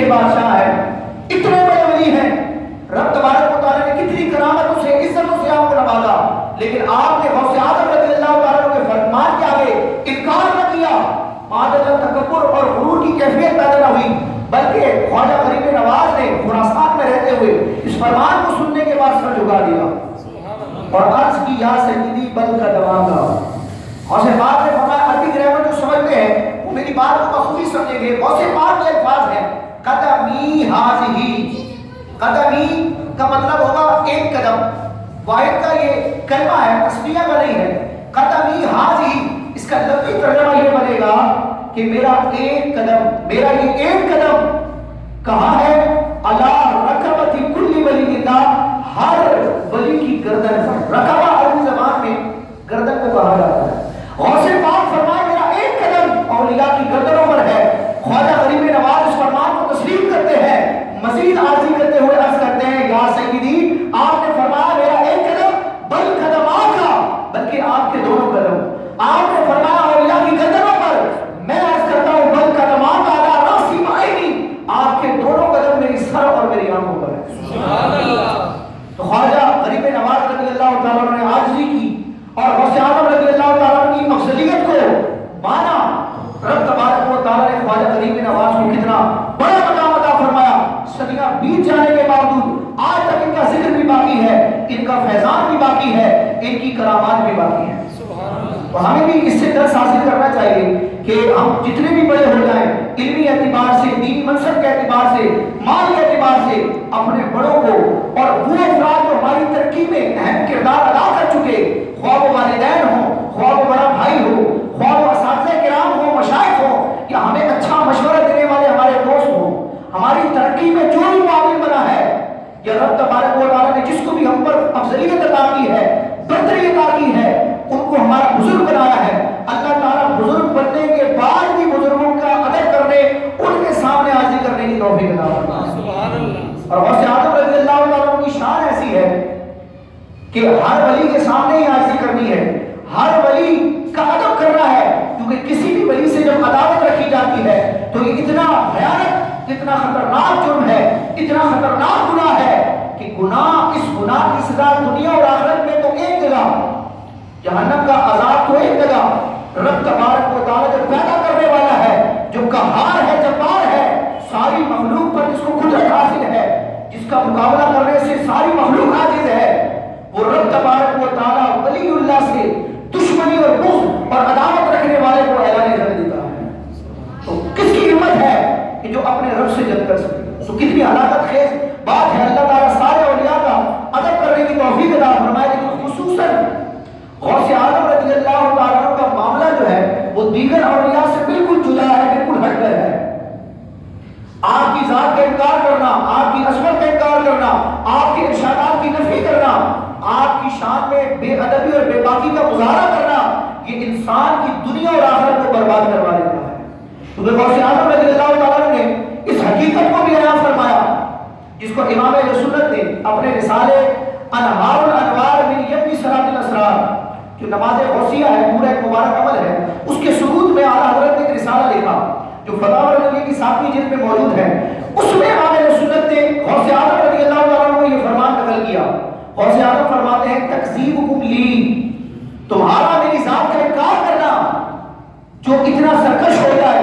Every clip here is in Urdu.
کے بادشاہ ہیں، اتنے بڑے ولی ہیں، رب تبارک و تعالیٰ نے کتنی کرامتوں سے عزتوں سے آپ کو نوازا، لیکن آپ نے غوث اعظم رضی اللہ تعالیٰ کے فرمان کے آگے انکار نہ کیا۔ معذرت تکبر اور غرور کی کیفیت پیدا نہ ہوئی، بلکہ خواجہ غریب نواز نے خراسان میں رہتے ہوئے اس فرمان کو سننے کے بعد سر جھکا دیا اور عرض کی یا سیدی بل کا دواغا۔ غوث پاک نے فرمایا، عربی گرامر جو سمجھتے ہیں وہ میری بات کو بخوبی سمجھیں گے۔ غوث پاک کے الفاظ ہیں قدمی حاضی، قدمی کا مطلب ہوگا ایک قدم، واحد کا یہ کلمہ ہے، تسمیہ کا نہیں ہے۔ قدمی حاضی اس کا لفظی ترجمہ یہ بنے گا کہ میرا ایک قدم، میرا یہ ایک قدم کہاں ہے؟ علی رکبۃ کل ولی اللہ، ہر ولی کی گردن پر۔ رکبہ عربی زبان میں گردن کو کہا جاتا ہے۔ غوث پاک فرمائے میرا ایک قدم اولیاء کی گردنوں پر ہے۔ خواجہ غریب نواز اس فرمان کو تسلیم کرتے ہیں، مزید عاجزی کرتے ہوئے عرض کرتے ہیں یا سیدی، آپ نے فرمایا میرا ایک قدم بل قدم آقا، بلکہ آپ کے دونوں قدم۔ آپ نے فرمایا اولیاء کی گردنوں پر، میں عرض کرتا ہوں بل قدم آقا علی راسی بعینی، آپ کے دونوں قدم میری سر اور میری آنکھوں پر ہے۔ سبحان اللہ۔ تو خواجہ غریب نواز رضی اللہ تعالیٰ نے عاجزی کی اور غوث اعظم رضی اللہ تعالیٰ کی افضلیت کو مانا۔ رب تبارک و تعالیٰ نے خواجہ غریب نواز کو کتنا بڑا مقام عطا فرمایا۔ صدیاں بیت جانے کے باوجود آج تک ان کا ذکر بھی باقی ہے، ان کا فیضان بھی باقی ہے، ان کی کرامات بھی باقی ہیں۔ تو ہمیں بھی اس سے درس حاصل کرنا چاہیے کہ ہم جتنے بھی بڑے ہو جائیں، علمی اعتبار سے، دینی منصب کے اعتبار سے، مال کے اعتبار سے، اپنے بڑوں کو اور وہ افراد جو ہماری ترقی میں اہم کردار ادا کر چکے، خواہ وہ والدین ہوں، خواہ وہ بڑا بھائی ہو، خواہ وہ اساتذہ کرام ہوں، مشائخ ہوں، یا ہمیں اچھا مشورہ دینے والے ہمارے دوست ہوں، ہماری ترقی میں جو بھی معاون بنا ہے، یا رب تبارک و تعالیٰ نے جس کو بھی ہم پر افضلیت عطا کی ہے، برتری عطا کی ہے، ان کو ہمارا بزرگ بنایا ہے۔ اللہ تعالیٰ بزرگ بننے کے بعد بھی بزرگوں کا ادب کرنے، ان کے سامنے حاضری کرنے کی توفیق عطا فرمائے۔ اور غوث اعظم رضی اللہ تعالیٰ کی شان ایسی ہے کہ ہر ولی کے سامنے ہی حاضری کرنی ہے، ہر ولی کا ادب کرنا ہے، کیونکہ کسی بھی ولی سے جب عداوت رکھی جاتی ہے تو یہ اتنا بھیانک، اتنا خطرناک جرم ہے، اتنا خطرناک گناہ ہے کہ گناہ، اس گناہ کی سزا دنیا اور آخرت میں تو ایک جگہ، جہنم کا عذاب تو ایک جگہ۔ رب تبارک و تعالیٰ جو پیدا کرنے والا ہے، جو قہار ہے، جبار ہے، ساری مخلوق پر جس کو قدرت حاصل ہے، جس کا مقابلہ کرنے سے ساری مخلوق عاجز ہے، وہ رب تبارک و تعالیٰ ولی اللہ سے دشمنی اور بغض اور عداوت رکھنے والے کو اعلان کر دیتا ہے۔ تو کس کی ہمت ہے کہ جو اپنے رب سے جد کر سکے؟ تو کتنی ہلاکت خیز بات ہے۔ اللہ تعالیٰ سارے اولیاء کا ادب کرنے کی توفیق عطا فرمائے، لیکن خصوصاً غوث اعظم رضی اللہ تعالیٰ کا معاملہ جو ہے وہ دیگر اولیاء سے بالکل جدا ہے، بالکل ہٹ کر ہے۔ آپ کی ذات کا انکار کرنا، آپ کی عظمت کا انکار کرنا، آپ کے ارشادات کی نفی کرنا، آپ کی شان میں بے ادبی اور بے باکی کا مظاہرہ کرنا، یہ انسان کی دنیا اور آخرت کو برباد کروا دیتا ہے۔ کیونکہ غوث اعظم رضی اللہ تعالیٰ نے اس حقیقت کو بھی بیان فرمایا، جس کو امام اہل سنت نے اپنے رسالے انہار الانوار من یبنی صلاۃ الاسرار، جو نماز غوثیہ ہے، پورا ایک مبارک عمل ہے، اس کے ثبوت میں اعلیٰ حضرت نے ایک رسالہ لکھا جو فتاوی رضویہ کی 7ویں جلد میں موجود ہے۔ اس میں امام اہل سنت نے غوث اعظم رضی اللہ تعالیٰ کو یہ فرمان نقل کیا۔ غوث اعظم فرماتے ہیں تکذیبکم لی، تمہارا میری ذات کا انکار کرنا، جو اتنا سرکش ہو جائے،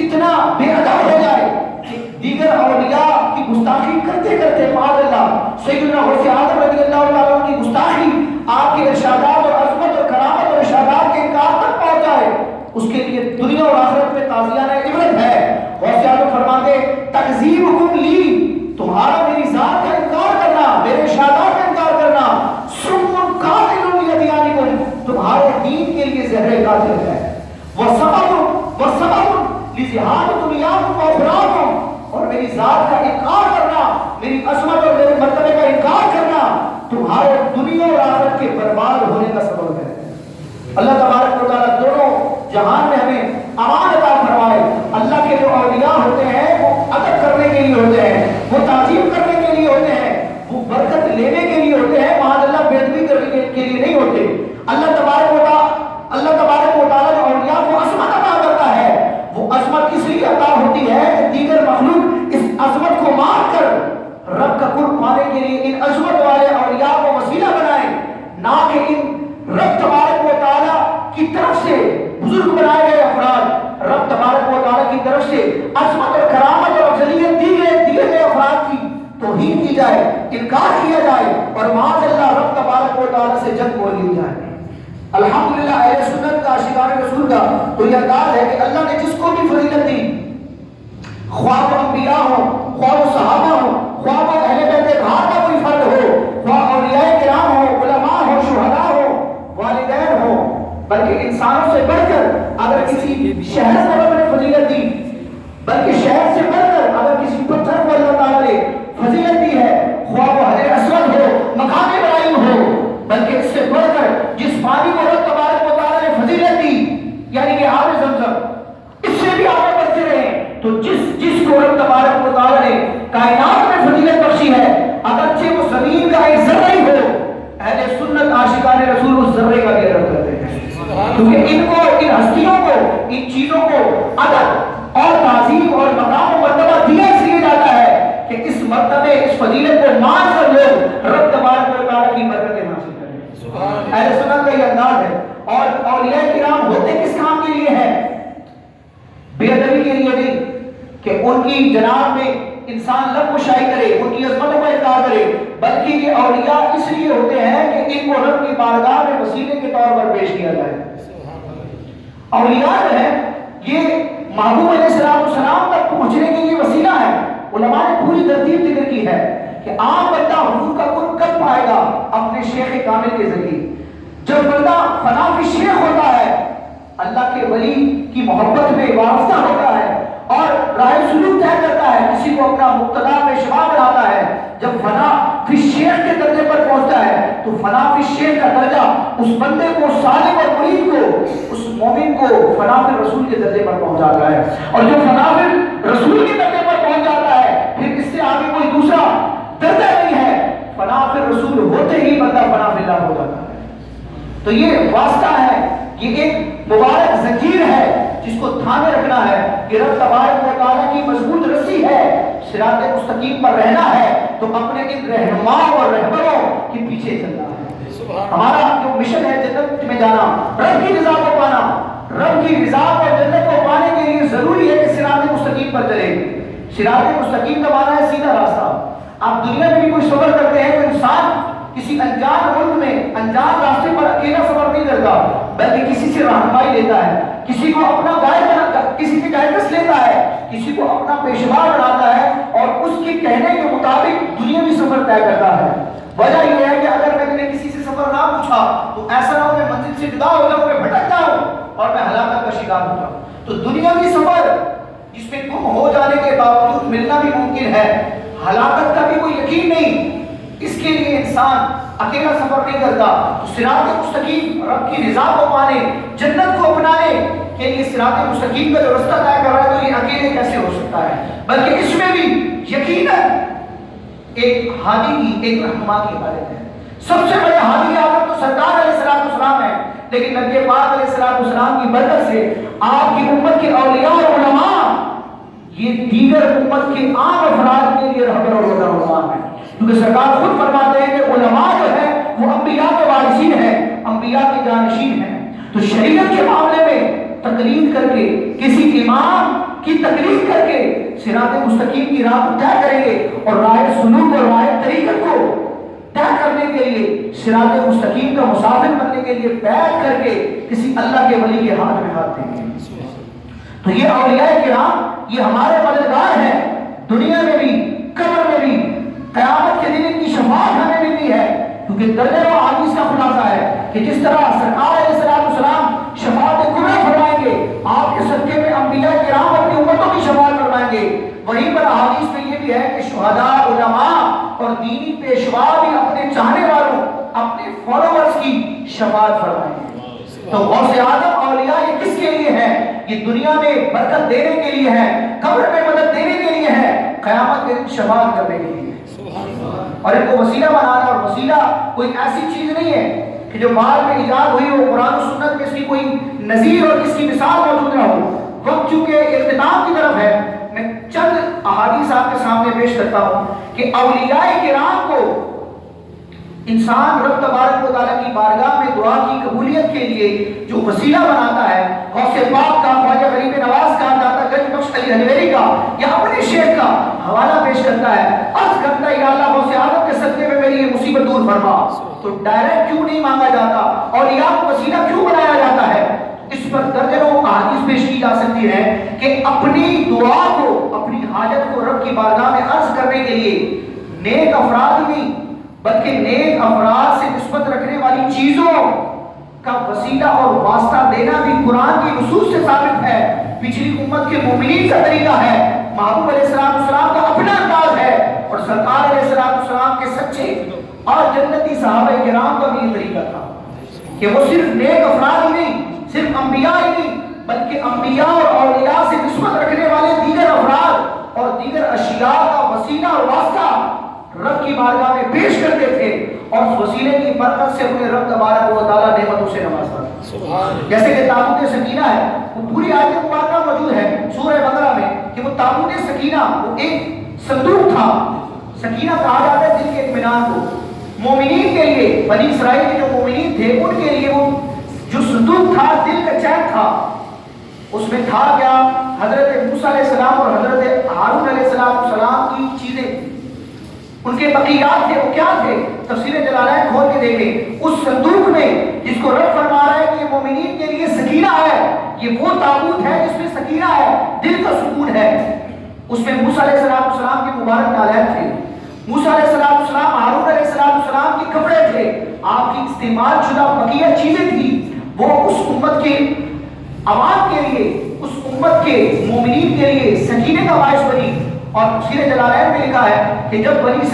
اتنا بے ادب ہو جائے کہ دیگر اولیاء کی گستاخی کرتے کرتے معاذ اللہ سیدنا غوث اعظم رضی اللہ تعالیٰ کی گستاخی، آپ کے ارشادات اور عظمت اور کرامت اور ارشادات کے انکار تک پہنچ جائے، اس کے لیے دنیا اور آخرت میں تعزیانہ عبرت ہے۔ غوث اعظم فرماتے تکذیبکم لی، تمہارا میری ذات کا انکار کرنا، میرے ارشادات کا انکار کرنا، سم قاتل لدیانکم، تمہارے دین کے لیے زہر قاتل ہے، وسبب لذہاب دنیاکم واخراکم، اور میری ذات کا انکار کرنا، میری عظمت اور میرے مرتبے کا انکار کرنا تمہارے دنیا اور آخرت کے برباد ہونے کا سبب ہے۔ اللہ تبارک و تعالیٰ دونوں جہان میں ہمیں امان عطا فرمائے۔ اللہ کے جو اولیاء ہوتے ہیں وہ ادب کرنے کے لیے ہوتے ہیں، وہ تعظیم کرنے کے لیے ہوتے ہیں، وہ برکت لینے کے لیے ہوتے ہیں، معاذ اللہ بے ادبی کرنے کے لیے نہیں ہوتے۔ اللہ تبارک و تعالیٰ جو اولیاء کو عظمت عطا کرتا ہے، وہ عظمت اس لیے عطا ہوتی ہے کہ دیگر مخلوق اس سے عظمت اور کرامت اور افضلیت دیے گئے افراد کی توہین کی جائے، انکار کیا جائے اور معاذ اللہ رب تبارک و تعالیٰ سے جنگ کھول لی جائے۔ الحمدللہ اہل سنت کا، عاشقان رسول کا تو یہ انداز ہے کہ اللہ نے جس کو بھی فضیلت دی، خواہ وہ انبیاء ہوں، خواہ وہ صحابہ ہوں، خواہ وہ اہل بیت اطہار کا کوئی فرد ہو، خواہ اولیاء کرام ہو، علماء ہو، شہداء ہو، والدین ہو، بلکہ انسانوں سے بڑھ کر اگر کسی شہر کو رب نے فضیلت دی، بلکہ شہر سے بڑھ کر اگر کسی پتھر کو اللہ تعالیٰ نے فضیلت دی ہے، خواہ وہ حجر اسود ہو، مقام ابراہیم ہو، بلکہ اس سے بڑھ کر جس پانی کو رب تبارک و تعالیٰ نے فضیلت دی یعنی کہ آب زمزم، اس سے بھی آگے بڑھتے رہے تو جس کو رب تبارک و تعالیٰ نے کائنات میں فضیلت بخشی ہے، اگرچہ وہ زمین کا ایک ذرہ ہی ہو، اہل سنت عاشقان رسول اس ذرے کا بھی ادب کرتے ہیں، کیونکہ ان کو، ان ہستیوں کو، ان چیزوں کو ادب اور تعظیم اور مقام و مرتبہ دیا اس لیے جاتا ہے کہ اس مرتبے، اس فضیلت کو مان کر لوگ رب تبارک و تعالیٰ کی برکتیں حاصل کریں۔ اہل سنت کا یہ انداز ہے۔ اور اولیاء کرام ہوتے کس کام کے لیے ہیں؟ بے ادبی کے لیے نہیں کہ ان کی جناب میں انسان لب کشائی کرے، ان کی عظمتوں کا انکار کرے، بلکہ یہ اولیاء اس لیے ہوتے ہیں کہ ان کو رب کی بارگاہ میں وسیلے کے طور پر پیش کیا جائے۔ اولیاء جو ہے یہ محبوب علیہ السلام تک پہنچنے کے لیے وسیلہ ہے۔ علماء نے پوری ترتیب ذکر کی ہے کہ عام بندہ حضور کا قرب کب پائے گا؟ اپنے شیخ کامل کے ذریعے۔ جب بندہ فنا فی شیخ ہوتا ہے، اللہ کے ولی کی محبت میں وابستہ ہوتا ہے اور راہ سلوک طے کرتا ہے، کسی کو اپنا مقتدا پیشوا بناتا ہے، جب فنا فی شیخ کے درجے پر پہنچتا ہے تو فنا فی شیخ کا درجہ اس بندے کو، صالح اور مرید کو، اس مومن کو فنا فی رسول کے درجے پر پہنچاتا ہے، اور جو فنا فی رسول کے درجے پر پہنچ جاتا ہے پھر اس سے آگے کوئی دوسرا درجہ نہیں ہے، فنا فی رسول ہوتے ہی بندہ فنا فی اللہ ہو جاتا ہے۔ تو یہ واسطہ ہے، یہ ایک مبارک زنجیر ہے جس کو تھامے رکھنا ہے کہ رب تبارک و تعالیٰ کی مضبوط رسی ہے، صراط مستقیم پر رہنا ہے تو اپنے ان رہنماؤں اور رہبروں کے پیچھے چلنا ہے۔ ہمارا جو مشن ہے جنت میں جانا، رب کی رضا کو پانا، رب کی رضا اور جنت کو پانے کے لیے ضروری ہے کہ صراط مستقیم پر چلے۔ صراط مستقیم کا معنی ہے سیدھا راستہ۔ آپ دنیا میں بھی کوئی سفر کرتے ہیں تو انسان کسی انجان ملک میں انجان راستے پر اکیلا سفر نہیں کرتا، بلکہ کسی سے رہنمائی لیتا ہے، کسی کو اپنا گائیڈ بناتا ہے، کسی کی گائیڈنس لیتا ہے، کسی کو اپنا پیشوا بناتا ہے اور اس کے کہنے کے مطابق دنیاوی سفر طے کرتا ہے۔ وجہ یہ ہے کہ اگر میں نے کسی سے سفر نہ پوچھا تو ایسا نہ ہو میں منزل سے جدا ہو جاؤں، میں بھٹک جاؤں اور میں ہلاکت کا شکار ہو جاؤں۔ تو دنیاوی سفر جس میں گم ہو جانے کے باوجود ملنا بھی ممکن ہے، ہلاکت کا بھی کوئی یقین نہیں، اس کے لیے انسان اکیلا سفر نہیں کرتا۔ تو صراط مستقیم، رب کی رضا کو پانے، جنت کو اپنانے کے لیے صراط مستقیم کا جو راستہ طے کر رہا ہے تو یہ اکیلے کیسے ہو سکتا ہے؟ بلکہ اس میں بھی یقیناً ایک ہادی کی، ایک رہنما کی حالت ہے۔ سب سے بڑے ہادی اعظم تو سرکار علیہ السلام ہے، لیکن نبی پاک علیہ السلام کی برکت سے آپ کی امت کے اولیاء اور علماء یہ دیگر امت کے عام افراد کے لیے رہبر اور رہنما ہیں، کیونکہ سرکار خود فرماتے ہیں کہ علماء جو ہے وہ انبیاء کے وارثین ہیں، انبیاء کے جانشین ہیں۔ تو شریعت کے معاملے میں تقلید کر کے، کسی امام کی تقلید کر کے صراط مستقیم کی راہ طے کریں گے اور راہ سلوک اور راہ طریقت کو طے کرنے کے لیے صراط مستقیم کا مسافر بننے کے لیے بیعت کر کے کسی اللہ کے ولی کے ہاتھ میں ہاتھ دیں گے۔ تو یہ اولیاء کرام یہ ہمارے مددگار ہیں، دنیا میں بھی، قبر میں بھی، قیامت کے دن ان کی شفاعت ہمیں ملتی ہے، کیونکہ درجہ و حدیث کا خلاصہ ہے کہ جس طرح سرکار علیہ السلام شفاعت کبریٰ فرمائیں گے، آپ کے صدقے میں انبیاء کرام اپنی امتوں کی شفاعت فرمائیں گے، وہیں پر احادیث میں یہ بھی ہے کہ شہداء، علماء اور دینی پیشوا بھی اپنے چاہنے والوں، اپنے فالوورز کی شفاعت فرمائیں گے۔ تو غوث اعظم اولیاء یہ کس کے لیے ہے؟ یہ دنیا میں برکت دینے کے لیے ہے، قبر میں مدد دینے کے لیے ہے، قیامت کے دن شفاعت کرنے کے لیے۔ اور ان کو وسیلہ بنانا، اور وسیلہ کوئی ایسی چیز نہیں ہے کہ جو بعد میں ایجاد ہوئی ہو، قرآن و سنت میں اس کی کوئی نظیر اور اس کی مثال موجود نہ ہو۔ وقت چونکہ اختتام کی طرف ہے، میں چند احادیث آپ کے سامنے پیش کرتا ہوں کہ اولیاء کرام کو انسان رب تبارک و تعالیٰ کی بارگاہ میں دعا کی قبولیت کے لیے جو وسیلہ بناتا ہے، غوث پاک کا، خواجہ غریب نواز کا، داتا گنج بخش علی یا اپنے شیخ کا حوالہ پیش کرتا ہے، عرض کرتا ہے یا اللہ غوث اعظم کے صدقے میں میری یہ مصیبت دور فرما، تو ڈائریکٹ کیوں نہیں مانگا جاتا؟ اولیاء کو وسیلہ کیوں بنایا جاتا ہے؟ اس پر درجنوں احادیث پیش کی جا سکتی ہے کہ اپنی دعا کو، اپنی حاجت کو رب کی بارگاہ میں عرض کرنے کے لیے نیک افراد ہی نہیں بلکہ نیک افراد سے نسبت رکھنے والی چیزوں کا وسیلہ اور واسطہ دینا بھی قرآن کی نصوص سے ثابت ہے، پچھلی امت کے مومنین کا طریقہ ہے، محبوب علیہ السلام کا اپنا انداز ہے، اور سرکار علیہ السلام کے سچے اور جنتی صحابہ کرام کا بھی یہ طریقہ تھا کہ وہ صرف نیک افراد ہی نہیں، صرف انبیاء ہی نہیں بلکہ انبیاء اور اولیاء سے نسبت رکھنے والے دیگر افراد اور دیگر اشیاء کا وسیلہ اور واسطہ رب کی بارگاہ میں پیش کرتے تھے، اور اس وسیلے کی برکت سے انہیں رب تبارک و تعالیٰ نعمتوں سے نوازتا تھا۔ جیسے کہ تابوت سکینہ ہے، وہ پوری آیت مبارکہ موجود ہے سورہ بقرہ میں کہ وہ تابوت سکینہ وہ ایک صندوق تھا۔ سکینہ کہا جاتا ہے دل کے اطمینان کو، مومنین کے لیے، بنی اسرائیل کے جو مومنین تھے ان کے لیے وہ جو صندوق تھا دل کا چین تھا۔ اس میں تھا کیا؟ حضرت موسیٰ علیہ السلام اور حضرت ہارون علیہ السلام کی چیزیں، ان کے بقیات تھے، وہ کیا تھے؟ تفسیر جلالین کھول کے دیکھیں، اس صندوق میں جس کو رب فرما رہا ہے کہ یہ مومنین کے لیے سکینہ ہے، یہ وہ تابوت ہے جس میں سکینہ ہے، دل کا سکون ہے۔ اس میں موسیٰ علیہ السلام کے مبارک نالین تھے، موسیٰ علیہ السلام، ہارون علیہ السلام کے کپڑے تھے، آپ کی استعمال شدہ بقیہ چیزیں تھیں، وہ اس امت کے عوام کے لیے، اس امت کے مومنین کے لیے سکینے کا باعث بنی۔ اور تفسیر جلالین میں لکھا ہے کہ جب بنی